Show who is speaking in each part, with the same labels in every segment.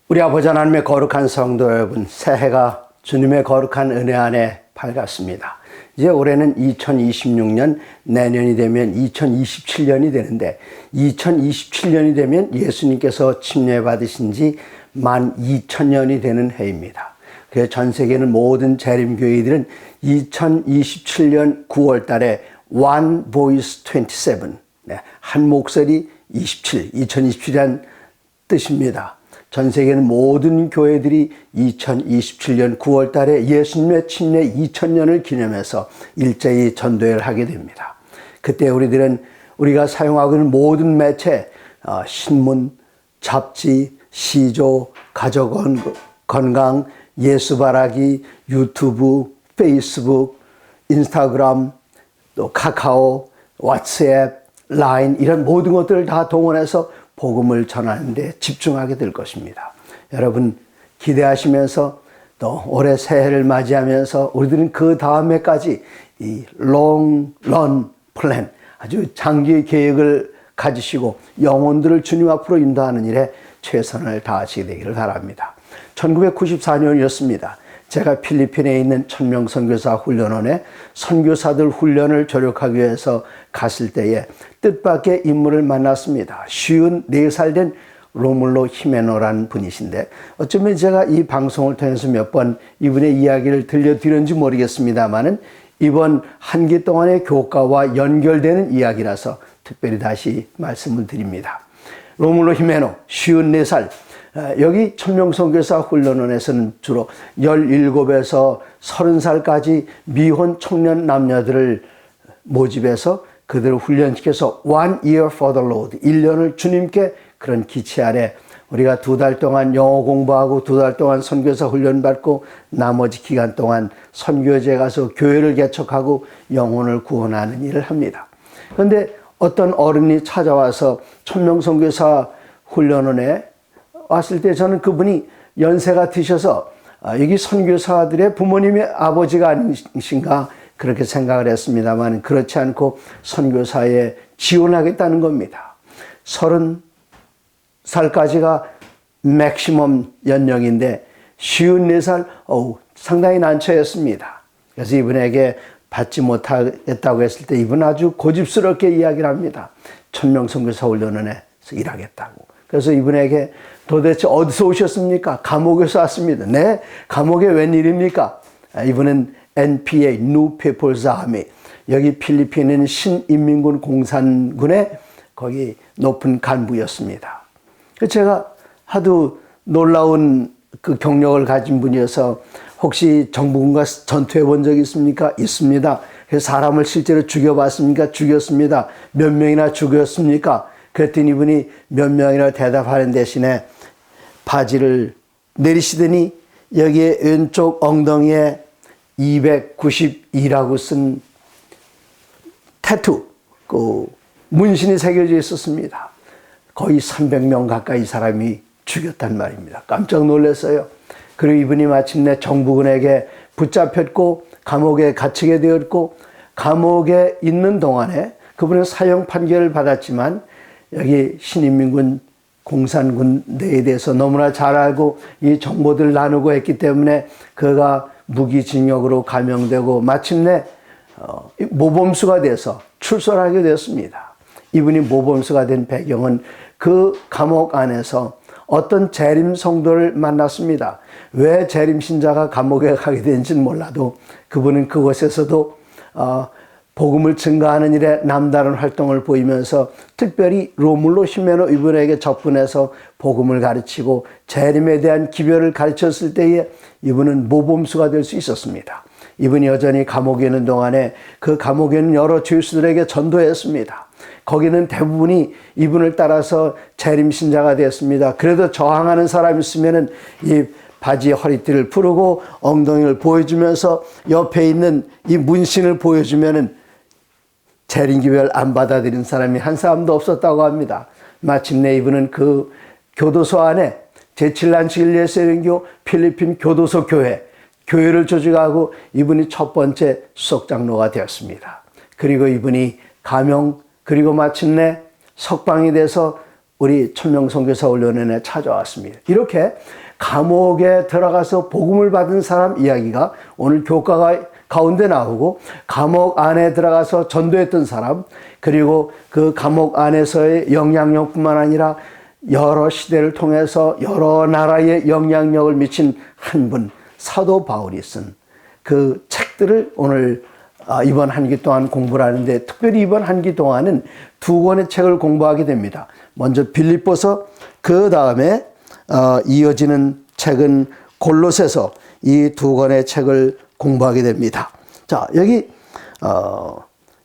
Speaker 1: 우리 아버지 하나님의 거룩한 성도 여러분, 새해가 주님의 거룩한 은혜 안에 밝았습니다. 이제 올해는 2026년, 내년이 되면 2027년이 되는데 2027년이 되면 예수님께서 침례받으신 지 12,000년이 되는 해입니다. 그래서 전 세계는 모든 재림교회들은 2027년 9월 달에 One Voice 27, 한 목소리 27, 2027이란 뜻입니다. 전 세계는 모든 교회들이 2027년 9월 달에 예수님의 침례 2000년을 기념해서 일제히 전도회를 하게 됩니다. 그때 우리가 사용하고 있는 모든 매체, 신문, 잡지, 시조, 가족 건강, 예수바라기, 유튜브, 페이스북, 인스타그램, 또 카카오, 왓츠앱, 라인 이런 모든 것들을 다 동원해서 복음을 전하는 데 집중하게 될 것입니다. 여러분 기대하시면서 또 올해 새해를 맞이하면서 우리들은 그 다음 해까지 이 long run plan, 아주 장기 계획을 가지시고 영혼들을 주님 앞으로 인도하는 일에 최선을 다하시게 되기를 바랍니다. 1994년이었습니다. 제가 필리핀에 있는 천명 선교사 훈련원에 선교사들 훈련을 조력하기 위해서 갔을 때에 뜻밖의 인물을 만났습니다. 54살 된 로물로 히메노라는 분이신데 어쩌면 제가 이 방송을 통해서 몇 번 이분의 이야기를 들려드렸는지 모르겠습니다만은 이번 한 기 동안의 교과와 연결되는 이야기라서 특별히 다시 말씀을 드립니다. 로물로 히메노 54살, 여기 천명선교사 훈련원에서는 주로 17에서 30살까지 미혼 청년 남녀들을 모집해서 그들을 훈련시켜서 One year for the Lord, 1년을 주님께 그런 기치 아래 우리가 2달 동안 영어 공부하고 2달 동안 선교사 훈련 받고 나머지 기간 동안 선교지에 가서 교회를 개척하고 영혼을 구원하는 일을 합니다. 그런데 어떤 어른이 찾아와서 천명선교사 훈련원에 왔을 때 저는 그분이 연세가 드셔서 여기 선교사들의 부모님의 아버지가 아니신가 그렇게 생각을 했습니다만 그렇지 않고 선교사에 지원하겠다는 겁니다. 30살까지가 맥시멈 연령인데 54살, 상당히 난처했습니다. 그래서 이분에게 받지 못하겠다고 했을 때 이분 아주 고집스럽게 이야기를 합니다. 천명선교사 훈련원에서 일하겠다고. 그래서 이분에게 도대체 어디서 오셨습니까? 감옥에서 왔습니다. 네, 감옥에 웬일입니까? 이분은 NPA, New People's Army, 여기 필리핀은 신인민군 공산군의 거기 높은 간부였습니다. 제가 하도 놀라운 그 경력을 가진 분이어서 혹시 정부군과 전투해 본 적이 있습니까? 있습니다. 그래서 사람을 실제로 죽여봤습니까? 죽였습니다. 몇 명이나 죽였습니까? 그랬더니 이분이 몇 명이나 대답하는 대신에 바지를 내리시더니 여기에 왼쪽 엉덩이에 292라고 쓴 태투, 그 문신이 새겨져 있었습니다. 거의 300명 가까이 사람이 죽였단 말입니다. 깜짝 놀랐어요. 그리고 이분이 마침내 정부군에게 붙잡혔고 감옥에 갇히게 되었고 감옥에 있는 동안에 그분은 사형 판결을 받았지만 여기 신인민군 공산군 내에 대해서 너무나 잘 알고 이 정보들을 나누고 했기 때문에 그가 무기징역으로 감형되고 마침내 모범수가 돼서 출소하게 되었습니다. 이분이 모범수가 된 배경은 그 감옥 안에서 어떤 재림 성도를 만났습니다. 왜 재림 신자가 감옥에 가게 된지는 몰라도 그분은 그곳에서도 복음을 증가하는 일에 남다른 활동을 보이면서 특별히 로물로 히메노 이분에게 접근해서 복음을 가르치고 재림에 대한 기별을 가르쳤을 때에 이분은 모범수가 될 수 있었습니다. 이분이 여전히 감옥에 있는 동안에 그 감옥에 있는 여러 죄수들에게 전도했습니다. 거기는 대부분이 이분을 따라서 재림 신자가 되었습니다. 그래도 저항하는 사람이 있으면은 이 바지의 허리띠를 풀고 엉덩이를 보여주면서 옆에 있는 이 문신을 보여주면은 재림기별 안 받아들인 사람이 한 사람도 없었다고 합니다. 마침내 이분은 그 교도소 안에 제7란치 일예수련교 필리핀 교도소 교회를 조직하고 이분이 첫 번째 수석장로가 되었습니다. 그리고 이분이 감형 그리고 마침내 석방이 돼서 우리 천명선교사훈련원에 찾아왔습니다. 이렇게 감옥에 들어가서 복음을 받은 사람 이야기가 오늘 교과가 가운데 나오고, 감옥 안에 들어가서 전도했던 사람, 그리고 그 감옥 안에서의 영향력뿐만 아니라 여러 시대를 통해서 여러 나라에 영향력을 미친 한 분, 사도 바울이 쓴 그 책들을 오늘 이번 한 기 동안 공부를 하는데, 특별히 이번 한 기 동안은 두 권의 책을 공부하게 됩니다. 먼저 빌립보서, 그 다음에 이어지는 책은 골로새서, 이 두 권의 책을 공부하게 됩니다. 자, 여기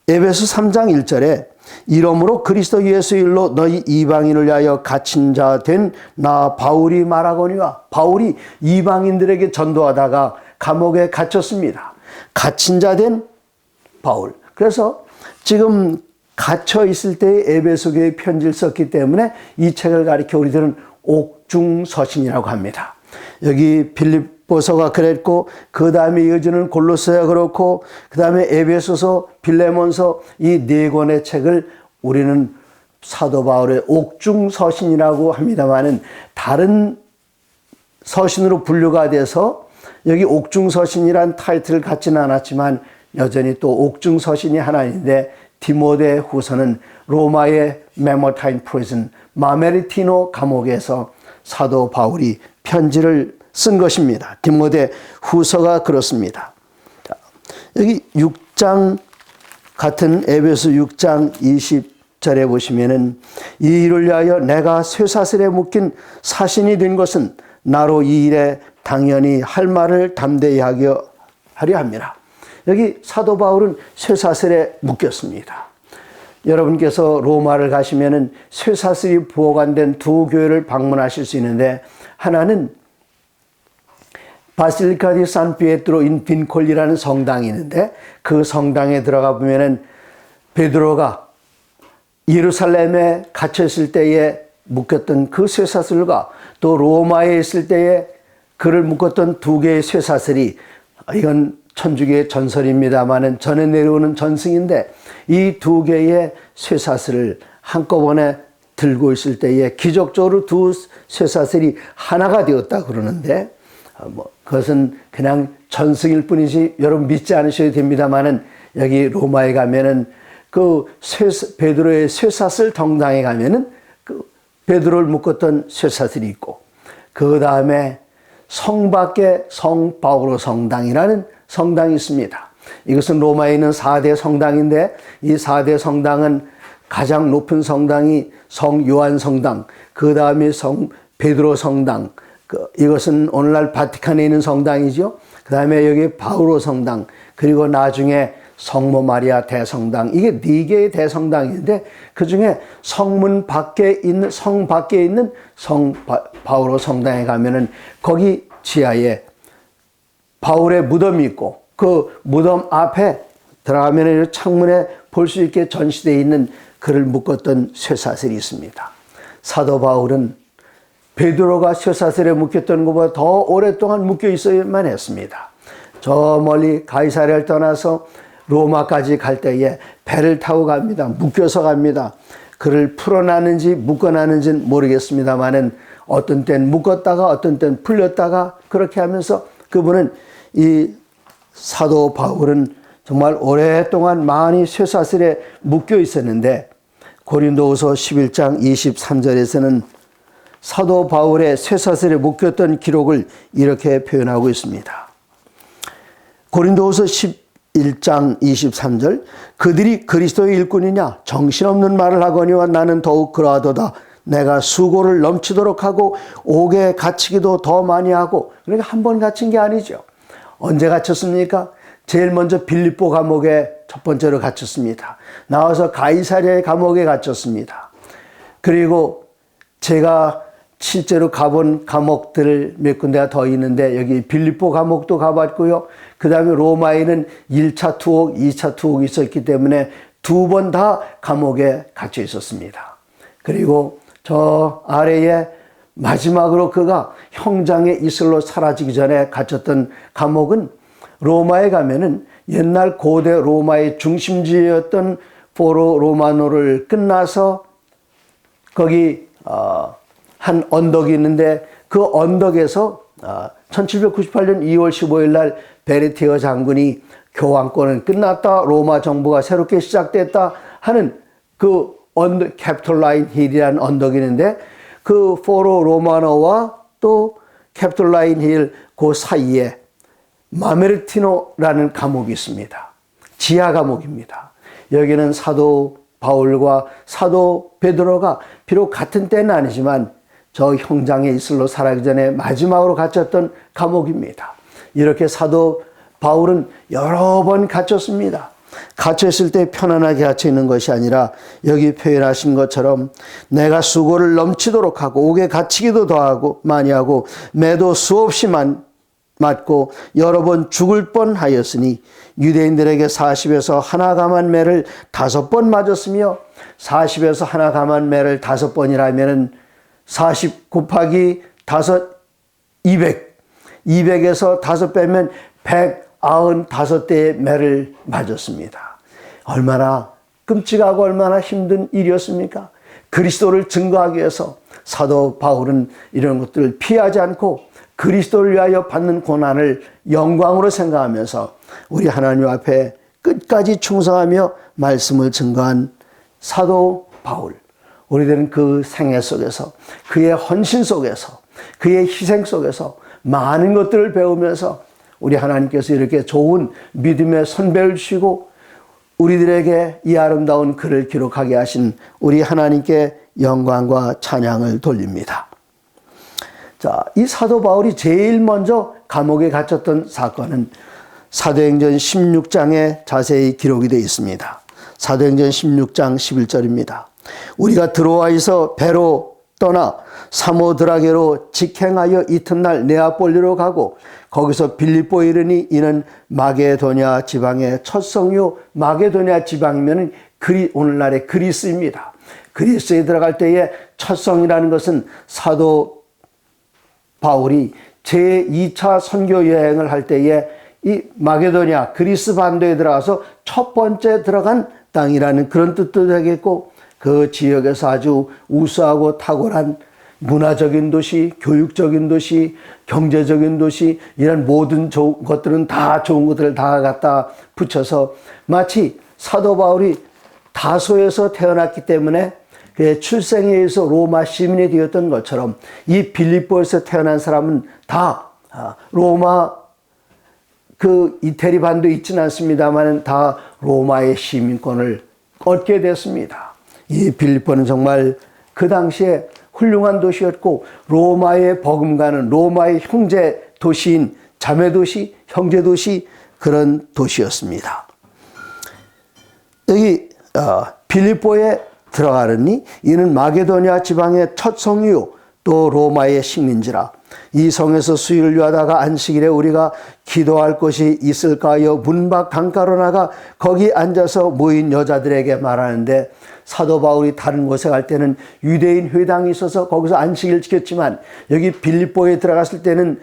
Speaker 1: 에베소 3장 1절에 이러므로 그리스도 예수 일로 너희 이방인을 위하여 갇힌 자 된 나 바울이 말하거니와, 바울이 이방인들에게 전도하다가 감옥에 갇혔습니다. 갇힌 자 된 바울. 그래서 지금 갇혀 있을 때의 에베소 교회에 편지를 썼기 때문에 이 책을 가리켜 우리들은 옥중서신이라고 합니다. 여기 빌립보서가 그랬고, 그 다음에 이어지는 골로새가 그렇고, 그 다음에 에베소서, 빌레몬서, 이 네 권의 책을 우리는 사도 바울의 옥중서신이라고 합니다만은, 다른 서신으로 분류가 돼서 여기 옥중서신이란 타이틀을 갖지는 않았지만 여전히 또 옥중서신이 하나 있는데, 디모데 후서는 로마의 메모타인 프리즌, 마메리티노 감옥에서 사도 바울이 편지를 쓴 것입니다. 디모데 후서가 그렇습니다. 자, 여기 6장 같은 에베소 6장 20절에 보시면은, 이 일을 위하여 내가 쇠사슬에 묶인 사신이 된 것은 나로 이 일에 당연히 할 말을 담대히 하려 합니다. 여기 사도 바울은 쇠사슬에 묶였습니다. 여러분께서 로마를 가시면은 쇠사슬이 보관된 두 교회를 방문하실 수 있는데, 하나는 바실리카 디 산 피에트로 인 빈콜리라는 성당이 있는데, 그 성당에 들어가 보면은 베드로가 예루살렘에 갇혀 있을 때에 묶였던 그 쇠사슬과 또 로마에 있을 때에 그를 묶었던 두 개의 쇠사슬이, 이건 천주교의 전설입니다만은 전해 내려오는 전승인데, 이 두 개의 쇠사슬을 한꺼번에 들고 있을 때에 기적적으로 두 쇠사슬이 하나가 되었다 그러는데, 그것은 그냥 전승일 뿐이지 여러분 믿지 않으셔도 됩니다만은, 여기 로마에 가면은 그 베드로의 쇠사슬 정당에 가면은 그 베드로를 묶었던 쇠사슬이 있고, 그 다음에 성 밖에 성 바오로 성당이라는 성당이 있습니다. 이것은 로마에 있는 4대 성당인데, 이 4대 성당은 가장 높은 성당이 성 요한 성당, 그 다음에 성 베드로 성당, 이것은 오늘날 바티칸에 있는 성당이죠. 그 다음에 여기 바오로 성당, 그리고 나중에 성모 마리아 대성당, 이게 4개의 대성당인데, 그 중에 성문 밖에 있는, 성 밖에 있는 성 바오로 성당에 가면은 거기 지하에 바울의 무덤이 있고, 그 무덤 앞에 들어가면 창문에 볼 수 있게 전시되어 있는 그를 묶었던 쇠사슬이 있습니다. 사도 바울은 베드로가 쇠사슬에 묶였던 것보다 더 오랫동안 묶여 있어야만 했습니다. 저 멀리 가이사랴를 떠나서 로마까지 갈 때에 배를 타고 갑니다. 묶여서 갑니다. 그를 풀어놨는지 묶어놨는지는 모르겠습니다만은, 어떤 때는 묶었다가 어떤 때는 풀렸다가 그렇게 하면서 그분은, 이 사도 바울은 정말 오랫동안 많이 쇠사슬에 묶여 있었는데, 고린도후서 11장 23절에서는 사도 바울의 쇠사슬에 묶였던 기록을 이렇게 표현하고 있습니다. 고린도후서 11장 23절, 그들이 그리스도의 일꾼이냐 정신없는 말을 하거니와 나는 더욱 그러하도다. 내가 수고를 넘치도록 하고 옥에 갇히기도 더 많이 하고. 그러니까 한 번 갇힌 게 아니죠. 언제 갇혔습니까? 제일 먼저 빌립보 감옥에 첫 번째로 갇혔습니다. 나와서 가이사랴의 감옥에 갇혔습니다. 그리고 제가 실제로 가본 감옥들 몇 군데가 더 있는데, 여기 빌립보 감옥도 가봤고요. 그 다음에 로마에는 1차 투옥, 2차 투옥이 있었기 때문에 2번 다 감옥에 갇혀 있었습니다. 그리고 저 아래에 마지막으로 그가 형장의 이슬로 사라지기 전에 갇혔던 감옥은, 로마에 가면은 옛날 고대 로마의 중심지였던 포로 로마노를 끝나서 거기 한 언덕이 있는데 그 언덕에서 1798년 2월 15일 날 베네티어 장군이 교황권은 끝났다, 로마 정부가 새롭게 시작됐다 하는 그 언덕, 캡톨라인 힐이라는 언덕이 있는데 그 포로 로마노와 또 캡톨라인 힐 그 사이에 마메르티노라는 감옥이 있습니다. 지하 감옥입니다. 여기는 사도 바울과 사도 베드로가 비록 같은 때는 아니지만 저 형장의 이슬로 살아가기 전에 마지막으로 갇혔던 감옥입니다. 이렇게 사도 바울은 여러 번 갇혔습니다. 갇혀있을 때 편안하게 갇혀 있는 것이 아니라 여기 표현하신 것처럼 내가 수고를 넘치도록 하고 옥에 갇히기도 더하고 많이 하고 매도 수없이 맞고 여러 번 죽을 뻔하였으니 유대인들에게 40에서 하나 감한 매를 5번 맞았으며 40에서 하나 감한 매를 5번이라면 40 곱하기 5, 200. 200에서 5 빼면 195대의 매를 맞았습니다. 얼마나 끔찍하고 얼마나 힘든 일이었습니까? 그리스도를 증거하기 위해서 사도 바울은 이런 것들을 피하지 않고 그리스도를 위하여 받는 고난을 영광으로 생각하면서 우리 하나님 앞에 끝까지 충성하며 말씀을 증거한 사도 바울. 우리들은 그 생애 속에서 그의 헌신 속에서 그의 희생 속에서 많은 것들을 배우면서 우리 하나님께서 이렇게 좋은 믿음의 선배를 주시고 우리들에게 이 아름다운 글을 기록하게 하신 우리 하나님께 영광과 찬양을 돌립니다. 자, 이 사도 바울이 제일 먼저 감옥에 갇혔던 사건은 사도행전 16장에 자세히 기록이 되어 있습니다. 사도행전 16장 11절입니다. 우리가 드로아에서 배로 떠나 사모드라게로 직행하여 이튿날 네아폴리로 가고 거기서 빌립보에 이르니 이는 마게도냐 지방의 첫 성요. 마게도냐 지방이면 오늘날의 그리스입니다. 그리스에 들어갈 때의 첫 성이라는 것은 사도 바울이 제2차 선교 여행을 할 때에 이 마게도냐 그리스 반도에 들어가서 첫 번째 들어간 땅이라는 그런 뜻도 되겠고 그 지역에서 아주 우수하고 탁월한 문화적인 도시, 교육적인 도시, 경제적인 도시 이런 모든 것들은 다 좋은 것들을 다 갖다 붙여서 마치 사도 바울이 다소에서 태어났기 때문에 그의 출생에 의해서 로마 시민이 되었던 것처럼 이 빌립보에서 태어난 사람은 다 로마 그 이태리 반도에 있지는 않습니다만 다 로마의 시민권을 얻게 됐습니다. 이 빌립보는 정말 그 당시에 훌륭한 도시였고 로마의 버금가는 로마의 형제 도시인 자매 도시, 형제 도시 그런 도시였습니다. 여기 빌립보에 들어가느니 이는 마게도냐 지방의 첫 성이요 또 로마의 식민지라. 이 성에서 수일을 위하다가 안식일에 우리가 기도할 곳이 있을까 하여 문 밖 강가로 나가 거기 앉아서 모인 여자들에게 말하는데 사도 바울이 다른 곳에 갈 때는 유대인 회당이 있어서 거기서 안식일을 지켰지만 여기 빌립보에 들어갔을 때는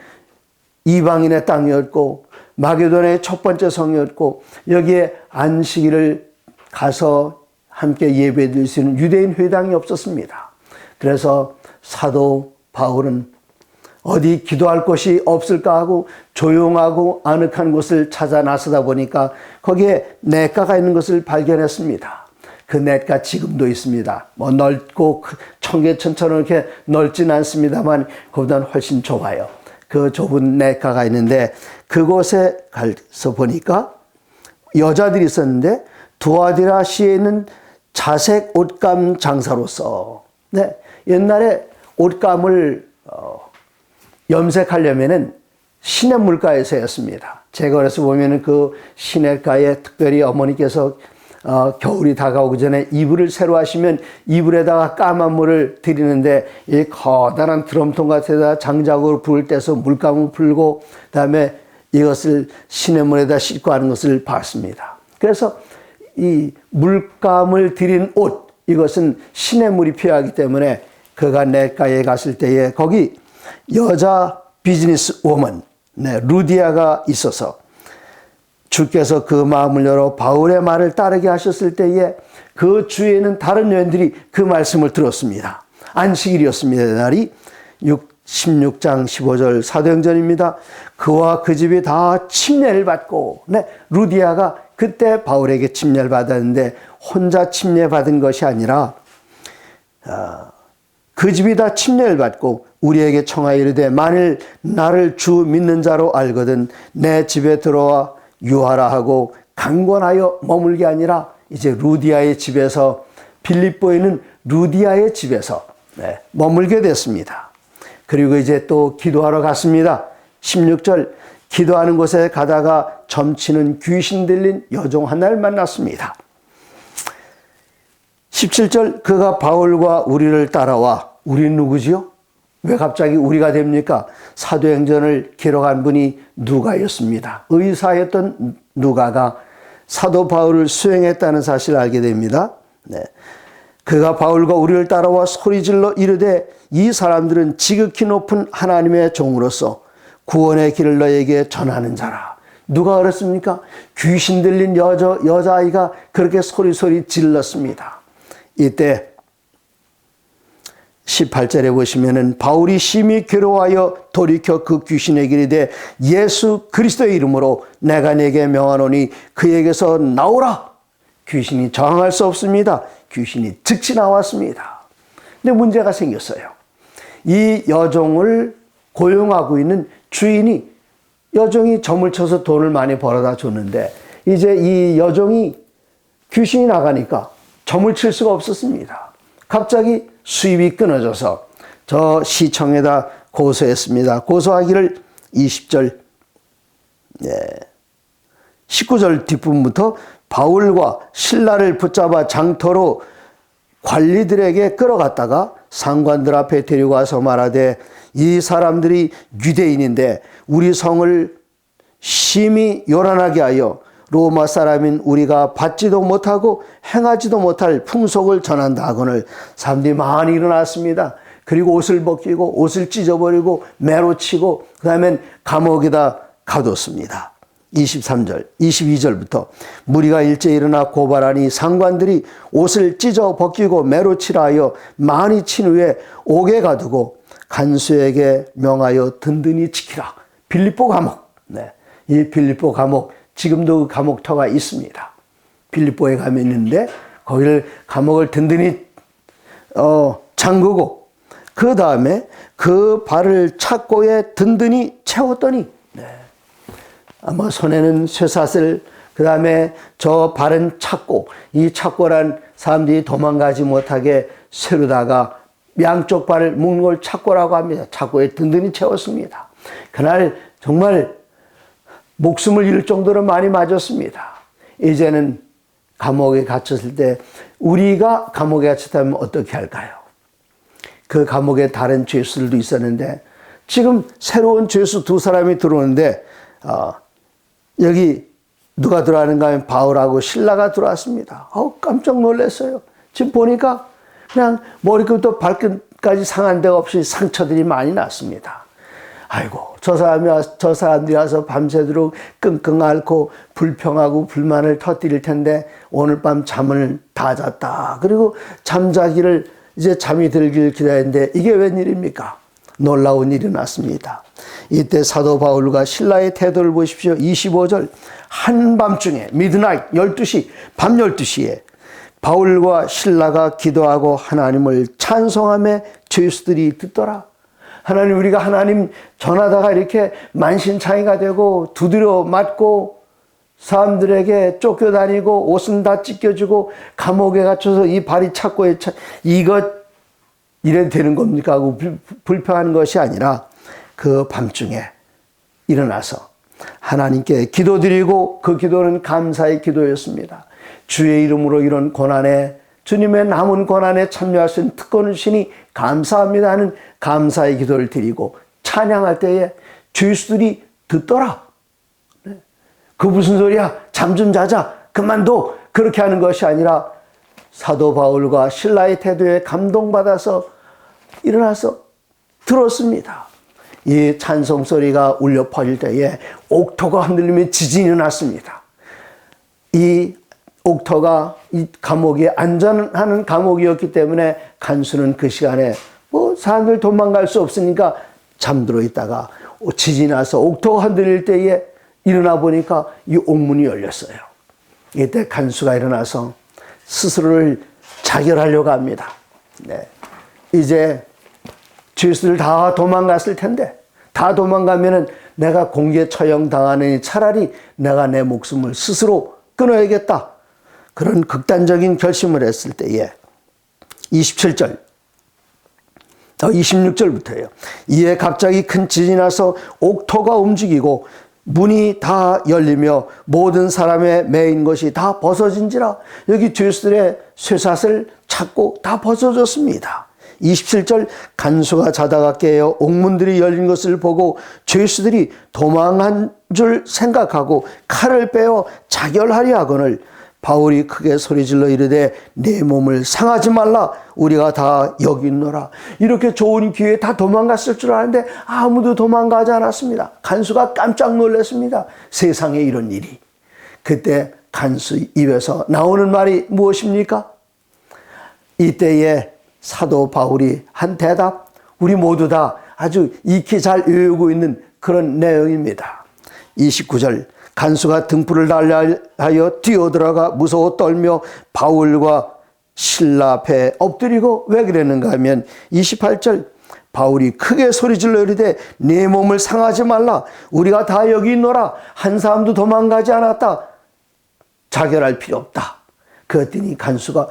Speaker 1: 이방인의 땅이었고 마게도냐의 첫 번째 성이었고 여기에 안식일을 가서 함께 예배드릴 수 있는 유대인 회당이 없었습니다. 그래서 사도 바울은 어디 기도할 곳이 없을까 하고 조용하고 아늑한 곳을 찾아 나서다 보니까 거기에 냇가가 있는 것을 발견했습니다. 그 냇가 지금도 있습니다. 뭐 넓고 청계천처럼 이렇게 넓지는 않습니다만 그보다는 훨씬 좁아요. 그 좁은 냇가가 있는데 그곳에 가서 보니까 여자들이 있었는데 두아디라시에 있는 자색 옷감 장사로서 옛날에 옷감을 염색하려면은 시냇물가에서 했습니다. 제거해서 보면은 그 시냇가에 특별히 어머니께서 겨울이 다가오기 전에 이불을 새로 하시면 이불에다가 까만 물을 드리는데 이 커다란 드럼통 같은 데다 장작으로 불을 떼서 물감을 풀고 그다음에 이것을 시냇물에다 씻고 하는 것을 봤습니다. 그래서 이 물감을 들인 옷 이것은 시냇물이 필요하기 때문에 그가 냇가에 갔을 때에 거기 여자 비즈니스 워먼 루디아가 있어서 주께서 그 마음을 열어 바울의 말을 따르게 하셨을 때에 그 주위에는 다른 여인들이 그 말씀을 들었습니다. 안식일이었습니다. 날이 16장 15절 사도행전입니다. 그와 그 집이 다 침례를 받고, 루디아가 그때 바울에게 침례를 받았는데 혼자 침례받은 것이 아니라 그 집이 다 침례를 받고 우리에게 청하여 이르되 만일 나를 주 믿는 자로 알거든 내 집에 들어와 유하라 하고 강권하여 머물게 아니라 이제 루디아의 집에서, 빌립보에 있는 루디아의 집에서 머물게 됐습니다. 그리고 이제 또 기도하러 갔습니다. 16절, 기도하는 곳에 가다가 점치는 귀신 들린 여종 하나를 만났습니다. 17절, 그가 바울과 우리를 따라와. 우리는 누구지요? 왜 갑자기 우리가 됩니까? 사도행전을 기록한 분이 누가였습니다. 의사였던 누가가 사도 바울을 수행했다는 사실을 알게 됩니다. 그가 바울과 우리를 따라와 소리질러 이르되 이 사람들은 지극히 높은 하나님의 종으로서 구원의 길을 너에게 전하는 자라. 누가 그랬습니까? 귀신 들린 여자아이가 그렇게 소리 질렀습니다. 이때 18절에 보시면은 바울이 심히 괴로워하여 돌이켜 그 귀신에게 이르되 예수 그리스도의 이름으로 내가 네게 명하노니 그에게서 나오라. 귀신이 저항할 수 없습니다. 귀신이 즉시 나왔습니다. 근데 문제가 생겼어요. 이 여종을 고용하고 있는 주인이, 여종이 점을 쳐서 돈을 많이 벌어다 줬는데 이제 이 여종이 귀신이 나가니까 점을 칠 수가 없었습니다. 갑자기 수입이 끊어져서 저 시청에다 고소했습니다. 고소하기를 20절, 19절 뒷부분부터 바울과 신라를 붙잡아 장터로 관리들에게 끌어갔다가 상관들 앞에 데리고 와서 말하되 이 사람들이 유대인인데 우리 성을 심히 요란하게 하여 로마 사람인 우리가 받지도 못하고 행하지도 못할 풍속을 전한다 하거늘 사람들이 많이 일어났습니다. 그리고 옷을 벗기고 옷을 찢어버리고 매로 치고 그 다음엔 감옥에다 가뒀습니다. 23절, 22절부터 무리가 일제히 일어나 고발하니 상관들이 옷을 찢어 벗기고 매로 치라 하여 많이 친 후에 옥에 가두고 간수에게 명하여 든든히 지키라. 빌립보 감옥. 이 빌립보 감옥, 지금도 그 감옥터가 있습니다. 빌립보에 가면 있는데 거기를 감옥을 든든히 잠그고 그 다음에 그 발을 착고에 든든히 채웠더니 아마 손에는 쇠사슬, 그 다음에 저 발은 착고, 이 착고란 사람들이 도망가지 못하게 쇠로다가 양쪽 발을 묶는 걸 착고라고 합니다. 착고에 든든히 채웠습니다. 그날 정말 목숨을 잃을 정도로 많이 맞았습니다. 이제는 감옥에 갇혔을 때 우리가 감옥에 갇혔다면 어떻게 할까요? 그 감옥에 다른 죄수들도 있었는데 지금 새로운 죄수 두 사람이 들어오는데 여기 누가 들어가는가 하면 바울하고 신라가 들어왔습니다. 깜짝 놀랐어요. 지금 보니까 그냥 머리끝부터 발끝까지 상한 데가 없이 상처들이 많이 났습니다. 아이고, 저 사람들이 와서 밤새도록 끙끙 앓고 불평하고 불만을 터뜨릴 텐데 오늘 밤 잠을 다 잤다. 그리고 잠자기를 이제 잠이 들길 기다리는데 이게 웬일입니까? 놀라운 일이 났습니다. 이때 사도 바울과 신라의 태도를 보십시오. 25절, 한밤중에 미드나잇 12시, 밤 12시에 바울과 신라가 기도하고 하나님을 찬송하며 죄수들이 듣더라. 하나님, 우리가 하나님 전하다가 이렇게 만신창이가 되고 두드려 맞고 사람들에게 쫓겨다니고 옷은 다 찢겨지고 감옥에 갇혀서 이 발이 착고에 이것 이래도 되는 겁니까 하고 불평하는 것이 아니라 그 밤중에 일어나서 하나님께 기도드리고 그 기도는 감사의 기도였습니다. 주의 이름으로 이런 고난에, 주님의 남은 고난에 참여할 수 있는 특권을 주시니 감사합니다 하는 감사의 기도를 드리고 찬양할 때에 죄수들이 듣더라. 그 무슨 소리야? 잠 좀 자자. 그만둬. 그렇게 하는 것이 아니라 사도 바울과 신라의 태도에 감동받아서 일어나서 들었습니다. 이 찬송 소리가 울려 퍼질 때에 옥토가 흔들리며 지진이 났습니다. 이 옥터가 이 감옥이 안전한 감옥이었기 때문에 간수는 그 시간에 뭐 사람들 도망갈 수 없으니까 잠들어 있다가 지진이 나서 옥터가 흔들릴 때에 일어나 보니까 이 옥문이 열렸어요. 이때 간수가 일어나서 스스로를 자결하려고 합니다. 네. 이제 죄수들 다 도망갔을 텐데, 다 도망가면은 내가 공개 처형 당하느니 차라리 내가 내 목숨을 스스로 끊어야겠다. 그런 극단적인 결심을 했을 때에 27절, 26절부터예요. 이에 갑자기 큰 지진이 나서 옥토가 움직이고 문이 다 열리며 모든 사람의 매인 것이 다 벗어진지라. 여기 죄수들의 쇠사슬 찾고 다 벗어졌습니다. 27절, 간수가 자다가 깨어 옥문들이 열린 것을 보고 죄수들이 도망한 줄 생각하고 칼을 빼어 자결하려 하거늘 바울이 크게 소리질러 이르되 내 몸을 상하지 말라, 우리가 다 여기 있노라. 이렇게 좋은 기회에 다 도망갔을 줄 아는데 아무도 도망가지 않았습니다. 간수가 깜짝 놀랐습니다. 세상에 이런 일이. 그때 간수 입에서 나오는 말이 무엇입니까? 이때에 사도 바울이 한 대답, 우리 모두 다 아주 익히 잘 외우고 있는 그런 내용입니다. 29절, 간수가 등불을 달려하여 뛰어들어가 무서워 떨며 바울과 신라 앞에 엎드리고, 왜 그랬는가 하면 28절, 바울이 크게 소리질러 이르되 네 몸을 상하지 말라, 우리가 다 여기 있노라. 한 사람도 도망가지 않았다. 자결할 필요 없다. 그랬더니 간수가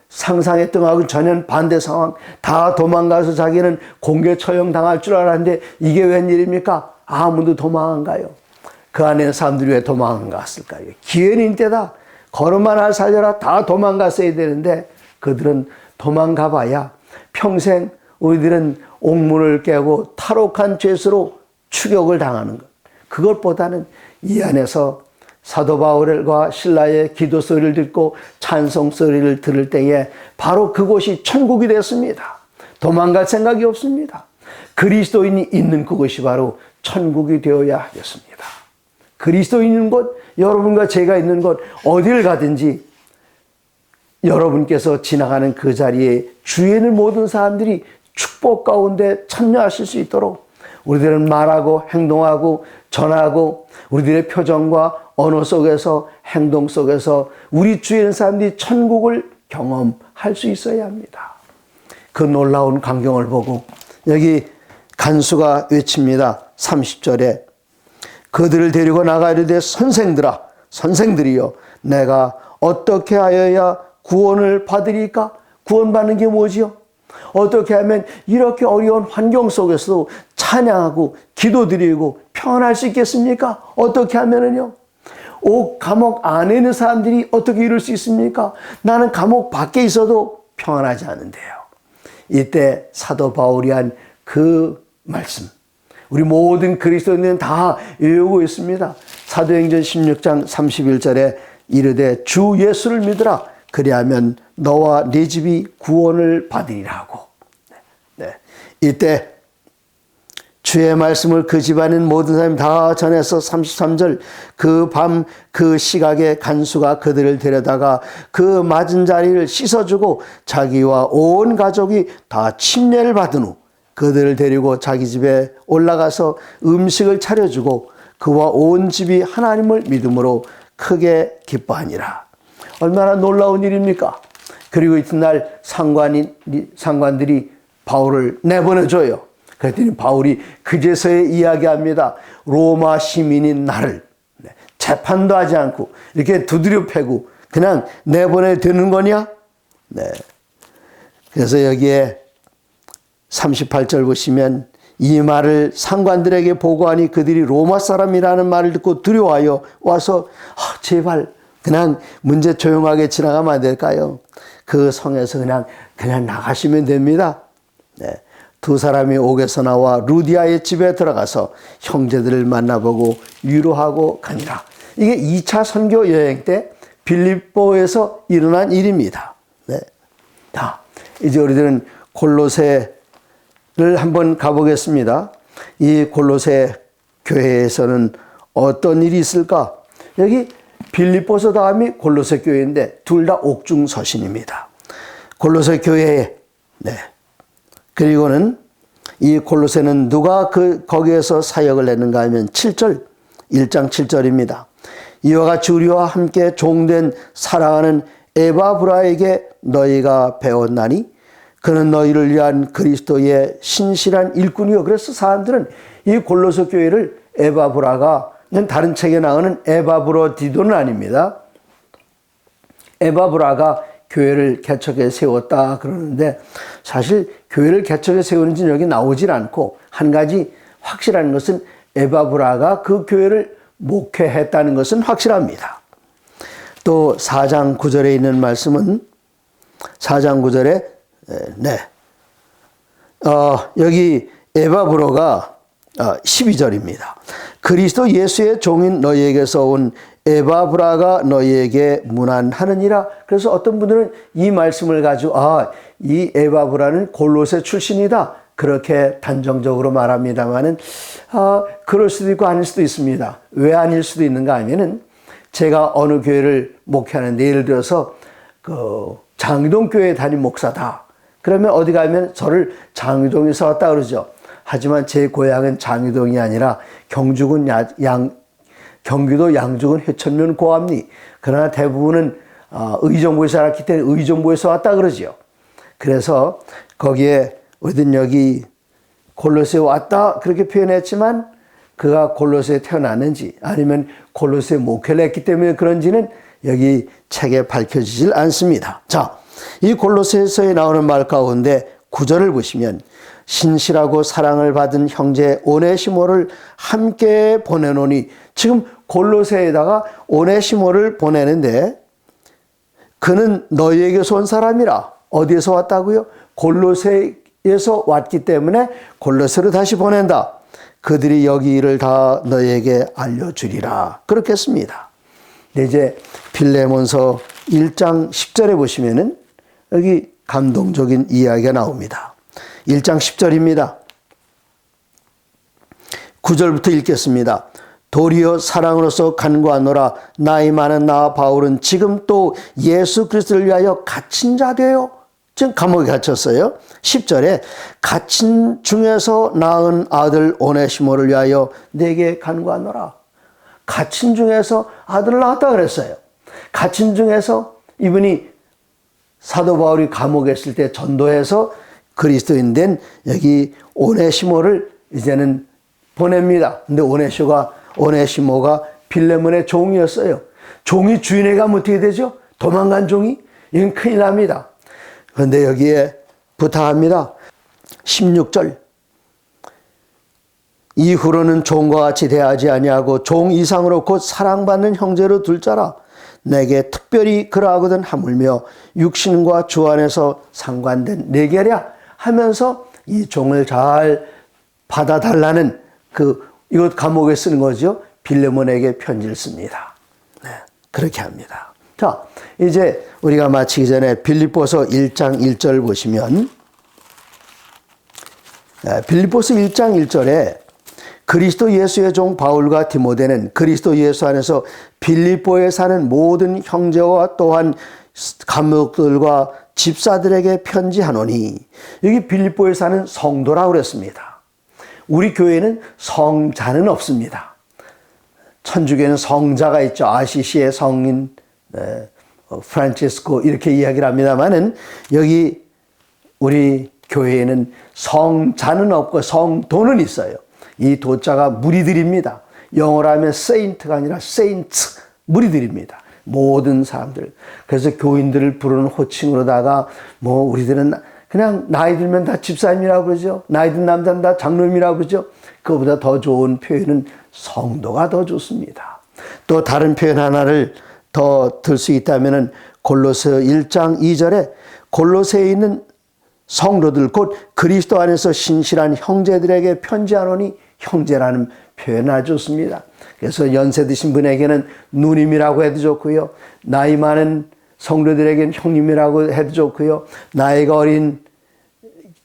Speaker 1: 상상했던 것하고 전혀 반대 상황, 다 도망가서 자기는 공개 처형 당할 줄 알았는데 이게 웬일입니까? 아무도 도망 안 가요. 그 안에 사람들이 왜 도망 안 갔을까요? 기회는 때다. 걸음만 할 살려라. 다 도망갔어야 되는데 그들은 도망가 봐야 평생 우리들은 옥문을 깨고 탈옥한 죄수로 추격을 당하는 것. 그것보다는 이 안에서 사도 바울과 신라의 기도 소리를 듣고 찬송 소리를 들을 때에 바로 그곳이 천국이 됐습니다. 도망갈 생각이 없습니다. 그리스도인이 있는 그곳이 바로 천국이 되어야 하겠습니다. 그리스도 있는 곳, 여러분과 제가 있는 곳, 어딜 가든지 여러분께서 지나가는 그 자리에 주위에 있는 모든 사람들이 축복 가운데 참여하실 수 있도록 우리들은 말하고 행동하고 전하고 우리들의 표정과 언어 속에서 행동 속에서 우리 주위에 있는 사람들이 천국을 경험할 수 있어야 합니다. 그 놀라운 광경을 보고 여기 간수가 외칩니다. 30절에 그들을 데리고 나가 이르되 선생들아, 선생들이여, 내가 어떻게 하여야 구원을 받으리까? 구원받는 게 뭐지요? 어떻게 하면 이렇게 어려운 환경 속에서도 찬양하고 기도드리고 평안할 수 있겠습니까? 어떻게 하면은요? 감옥 안에 있는 사람들이 어떻게 이룰 수 있습니까? 나는 감옥 밖에 있어도 평안하지 않은데요. 이때 사도 바울이 한 그 말씀, 우리 모든 그리스도인들은 다 외우고 있습니다. 사도행전 16장 31절에 이르되 주 예수를 믿으라, 그리하면 너와 네 집이 구원을 받으리라 하고. 네. 이때 주의 말씀을 그 집안인 모든 사람이 다 전해서 33절, 그 밤 그 시각에 간수가 그들을 데려다가 그 맞은 자리를 씻어주고 자기와 온 가족이 다 침례를 받은 후 그들을 데리고 자기 집에 올라가서 음식을 차려주고 그와 온 집이 하나님을 믿음으로 크게 기뻐하니라. 얼마나 놀라운 일입니까? 그리고 이튿날 상관들이 바울을 내보내줘요. 그랬더니 바울이 그제서야 이야기합니다. 로마 시민인 나를 재판도 하지 않고 이렇게 두드려 패고 그냥 내보내되는 거냐? 네. 그래서 여기에 38절 보시면 이 말을 상관들에게 보고하니 그들이 로마 사람이라는 말을 듣고 두려워하여 와서 제발 그냥 문제 조용하게 지나가면 안 될까요? 그 성에서 그냥 나가시면 됩니다. 네. 두 사람이 옥에서 나와 루디아의 집에 들어가서 형제들을 만나보고 위로하고 가니라. 이게 2차 선교 여행 때 빌립보에서 일어난 일입니다. 네. 자, 이제 우리들은 골로새를 한번 가보겠습니다. 이 골로새 교회에서는 어떤 일이 있을까? 여기 빌립보서 다음이 골로새 교회인데 둘 다 옥중서신입니다. 골로새 교회에 그리고는 이 골로새는 누가 거기에서 사역을 했는가 하면 7절 1장 7절입니다. 이와 같이 우리와 함께 종된 사랑하는 에바브라에게 너희가 배웠나니 그는 너희를 위한 그리스도의 신실한 일꾼이요. 그래서 사람들은 이 골로새 교회를 에바브라가 다른 책에 나오는 에바브로디도는 아닙니다. 에바브라가 교회를 개척해 세웠다 그러는데 사실 교회를 개척해 세우는지 여기 나오질 않고 한 가지 확실한 것은 에바브라가 그 교회를 목회했다는 것은 확실합니다. 또 4장 9절에 있는 말씀은 4장 9절에 여기 에바브로가 12절입니다. 그리스도 예수의 종인 너희에게서 온 에바브라가 너희에게 문안하느니라. 그래서 어떤 분들은 이 말씀을 가지고 이 에바브라는 골로새 출신이다 그렇게 단정적으로 말합니다만은 그럴 수도 있고 아닐 수도 있습니다. 왜 아닐 수도 있는가 하면은 제가 어느 교회를 목회하는데 예를 들어서 장유동 교회 담임 목사다. 그러면 어디 가면 저를 장유동에서 왔다 그러죠. 하지만 제 고향은 장유동이 아니라 경주군 경기도 양주군 회천면 고암리. 그러나 대부분은 의정부에서 살았기 때문에 의정부에서 왔다 그러죠. 그래서 거기에 우리는 여기 골로새에 왔다 그렇게 표현했지만 그가 골로새에 태어났는지 아니면 골로새에 목회를 했기 때문에 그런지는 여기 책에 밝혀지질 않습니다. 자, 이 골로새서에 나오는 말 가운데 9절을 보시면 신실하고 사랑을 받은 형제 오네시모를 함께 보내노니 지금 골로새에다가 오네시모를 보내는데 그는 너희에게서 온 사람이라. 어디에서 왔다고요? 골로새에서 왔기 때문에 골로새로 다시 보낸다. 그들이 여기 일을 다 너희에게 알려주리라. 그렇게 했습니다. 근데 이제 빌레몬서 1장 10절에 보시면은 여기 감동적인 이야기가 나옵니다. 1장 10절입니다. 9절부터 읽겠습니다. 도리어 사랑으로서 간구하노라. 나이 많은 나와 바울은 지금 또 예수 그리스도를 위하여 갇힌 자 되어 지금 감옥에 갇혔어요. 10절에 갇힌 중에서 낳은 아들 오네시모를 위하여 내게 간구하노라. 갇힌 중에서 아들을 낳았다 그랬어요. 갇힌 중에서 이분이 사도 바울이 감옥에 있을 때 전도해서 그리스도인 된 여기 오네시모를 이제는 보냅니다. 근데 오네시모가 빌레몬의 종이었어요. 종이 주인에게 가면 어떻게 되죠? 도망간 종이? 이건 큰일 납니다. 그런데 여기에 부탁합니다. 16절. 이후로는 종과 같이 대하지 아니하고 종 이상으로 곧 사랑받는 형제로 둘 자라. 내게 특별히 그러하거든 하물며 육신과 주 안에서 상관된 내게랴 하면서 이 종을 잘 받아달라는 이것 감옥에 쓰는 거죠. 빌레몬에게 편지를 씁니다. 그렇게 합니다. 자, 이제 우리가 마치기 전에 빌립보서 1장 1절 보시면 빌립보서 1장 1절에 그리스도 예수의 종 바울과 디모데는 그리스도 예수 안에서 빌립보에 사는 모든 형제와 또한 감독들과 집사들에게 편지하노니 여기 빌립보에 사는 성도라고 그랬습니다. 우리 교회는 성자는 없습니다. 천주교는 성자가 있죠. 아시시의 성인 프란치스코 이렇게 이야기를 합니다만은 여기 우리 교회에는 성자는 없고 성도는 있어요. 이 도자가 무리들입니다. 영어로 하면 saint가 아니라 saints, 무리들입니다. 모든 사람들. 그래서 교인들을 부르는 호칭으로다가 우리들은 그냥 나이 들면 다 집사님이라고 그러죠. 나이 든 남자는 다 장로님이라고 그러죠. 그거보다 더 좋은 표현은 성도가 더 좋습니다. 또 다른 표현 하나를 더 들 수 있다면 골로새 1장 2절에 골로새에 있는 성도들 곧 그리스도 안에서 신실한 형제들에게 편지하노니 형제라는 표현 아주 좋습니다. 그래서 연세 드신 분에게는 누님이라고 해도 좋고요. 나이 많은 성도들에게는 형님이라고 해도 좋고요. 나이가 어린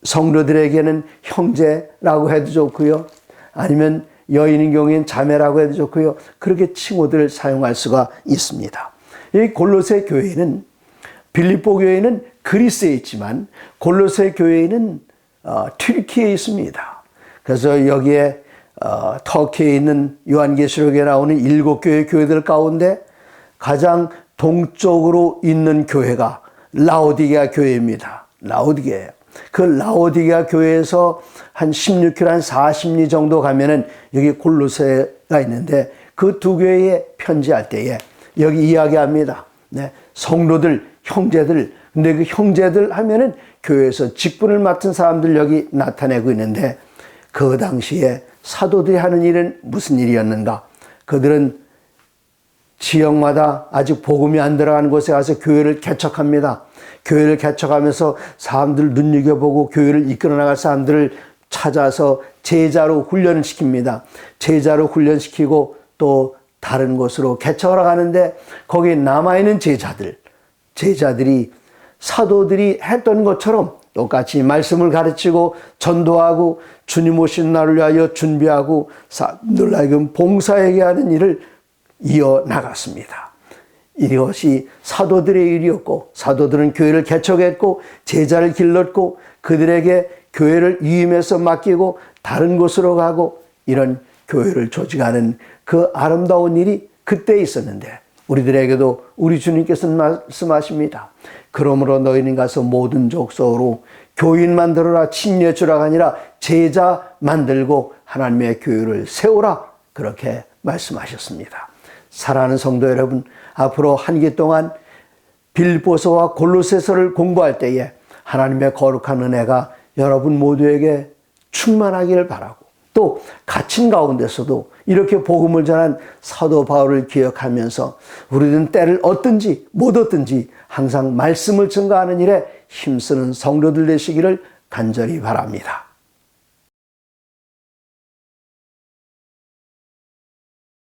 Speaker 1: 성도들에게는 형제라고 해도 좋고요. 아니면 여인인 경우에는 자매라고 해도 좋고요. 그렇게 칭호들을 사용할 수가 있습니다. 이 골로새 교회는 빌립보 교회는 그리스에 있지만 골로새 교회는 튀르키예에 있습니다. 그래서 여기에 터키에 있는 요한계시록에 나오는 7교회 교회들 가운데 가장 동쪽으로 있는 교회가 라오디게아 교회입니다. 라오디게아예요. 그 라오디게아 교회에서 한 16km, 한 40리 정도 가면은 여기 골로새가 있는데 그 두 교회에 편지할 때에 여기 이야기합니다. 네, 성도들, 형제들. 근데 그 형제들 하면은 교회에서 직분을 맡은 사람들 여기 나타내고 있는데 그 당시에 사도들이 하는 일은 무슨 일이었는가? 그들은 지역마다 아직 복음이 안 들어가는 곳에 가서 교회를 개척합니다. 교회를 개척하면서 사람들 눈여겨보고 교회를 이끌어 나갈 사람들을 찾아서 제자로 훈련을 시킵니다. 제자로 훈련시키고 또 다른 곳으로 개척하러 가는데 거기에 남아있는 제자들이 사도들이 했던 것처럼 똑같이 말씀을 가르치고 전도하고 주님 오신 날을 위하여 준비하고 사람들 하여금 봉사하게 하는 일을 이어나갔습니다. 이것이 사도들의 일이었고 사도들은 교회를 개척했고 제자를 길렀고 그들에게 교회를 위임해서 맡기고 다른 곳으로 가고 이런 교회를 조직하는 그 아름다운 일이 그때 있었는데 우리들에게도 우리 주님께서 말씀하십니다. 그러므로 너희는 가서 모든 족속으로 교인 만들어라 침례주라가 아니라 제자 만들고 하나님의 교회를 세우라 그렇게 말씀하셨습니다. 사랑하는 성도 여러분, 앞으로 한 기 동안 빌립보서와 골로새서를 공부할 때에 하나님의 거룩한 은혜가 여러분 모두에게 충만하기를 바라고 또 갇힌 가운데서도 이렇게 복음을 전한 사도 바울을 기억하면서 우리는 때를 얻든지 못 얻든지 항상 말씀을 증거하는 일에 힘쓰는 성도들 되시기를 간절히 바랍니다.